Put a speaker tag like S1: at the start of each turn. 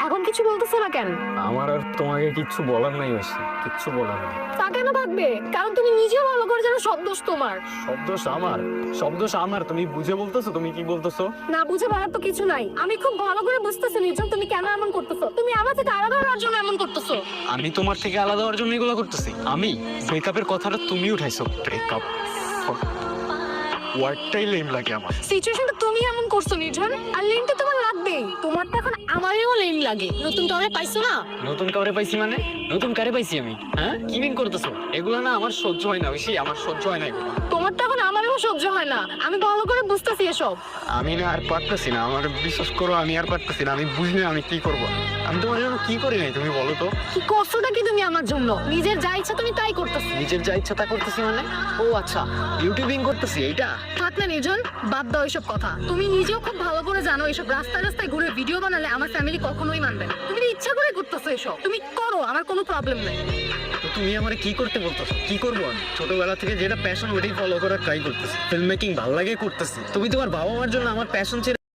S1: এখন কিছু বলতেছো না কেন?
S2: আমার আর তোমাকে কিচ্ছু বলার নাই ঐশী, কিচ্ছু বলার নাই।
S1: তা কেন থাকবে? কারণ তুমি নিজেও ভালো করে জানো সব দোষ তোমার।
S2: সব দোষ আমার, সব দোষ আমার। তুমি বুঝে বলতেছো? তুমি কি বলতেছো?
S1: না বুঝে বলার তো কিছু নাই। আমি খুব ভালো করে বুঝতেছি নির্জন তুমি কেন এমন করতেছো। তুমি আমার থেকে আলাদা হওয়ার জন্য এমন করতেছো।
S2: আমি তোমার থেকে আলাদা হওয়ার জন্য এগুলো করতেছি? আমি ব্রেকআপের কথাটা তুমি উঠাইছো। ব্রেকআপ ওয়ার্ডটাই লেম লাগে আমার।
S1: সিচুয়েশনটা তুমি এমন করছো নির্জন, আর লেন তো তোমার লাগবেই। তোমার তো এখন আমারও লেন লাগে। নতুন কাউরে পাইছো না?
S2: নতুন কাউরে পাইছি মানে? নতুন কারে পাইছি আমি? হ্যাঁ, কি মিন করতেছো? এগুলো না আমার সহ্য হয় না ঐশী, আমার সহ্য হয় না এগুলো।
S1: তোমার তো এখন আমারও সহ্য হয় না। আমি ভালো করে বুঝতেছি এসব।
S2: আমি না আর পারতেছি না, আমার বিশ্বাস করো, আমি আর পারতেছি না। আমি বুঝলে আমি কি করবো। আমি তোমার জন্য কি করি নাই তুমি বলো তো?
S1: কি করছোটা কি তুমি আমার জন্য? নিজের যা ইচ্ছা তুমি তাই করতেছো।
S2: নিজের যা ইচ্ছা তা করতেছি মানে? ও আচ্ছা, ইউটিউবিং করতেছি এইটা?
S1: থাক না নির্জন, বাদ দাও এসব কথা। তুমি নিজেও খুব ভালো করে জানো এসব রাস্তায় রাস্তায় ঘুরে ভিডিও বানালে আমার ফ্যামিলি কখনোই মানবে না। তুমি তো ইচ্ছা করে করতেছো এসব। তুমি করো, আমার কোনো প্রবলেম নেই।
S2: তো তুমি আমারে কি করতে বলতেছো? কি করবো আমি? ছোটবেলা থেকে যেটা প্যাশন ওটাই ফলো করার ট্রাই করতেছি। ফিল্ম মেকিং ভালো লাগে করতেছি। তুমি তোমার বাবা মার জন্য আমার প্যাশন ছেড়ে